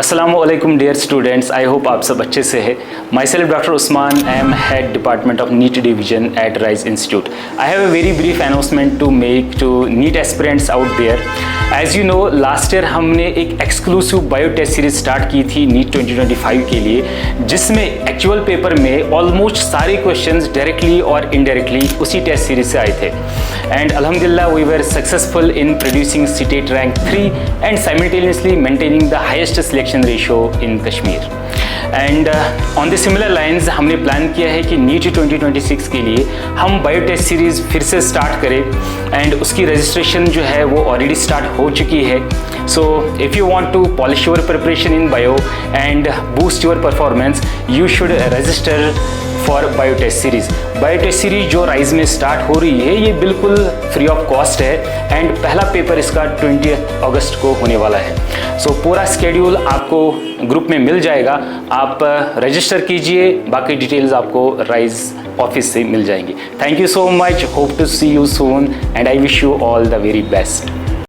Assalamualaikum dear students, I hope आप सब अच्छे से हैं. Myself Dr. Usman, I am head department of NEET division at Rise Institute. I have a very brief announcement to make to NEET aspirants out there. As you know, last year हमने एक exclusive bio test series start की थी NEET 2025 के लिए, जिसमें actual paper में almost सारे questions directly और इनडायरेक्टली उसी टेस्ट सीरीज से आए थे. And Alhamdulillah, we were successful in producing CTET rank 3 and simultaneously maintaining the highest selection ratio in Kashmir. And on the similar lines, हमने plan किया है कि NEET 2026 के लिए हम बायो टेस्ट सीरीज़ फिर से स्टार्ट करें एंड उसकी रजिस्ट्रेशन जो है वो ऑलरेडी स्टार्ट हो चुकी है. So if you want to polish your preparation in bio and boost your performance, you should register for biotest series. Biotest series जो राइज में स्टार्ट हो रही है ये बिल्कुल फ्री ऑफ कॉस्ट है एंड पहला पेपर इसका 20 अगस्त को होने वाला है. सो पूरा स्केड्यूल आपको ग्रुप में मिल जाएगा. आप रजिस्टर कीजिए, बाकी डिटेल्स आपको राइज ऑफिस से मिल जाएंगी. Thank you so much, hope to see you soon and I wish you all the very best.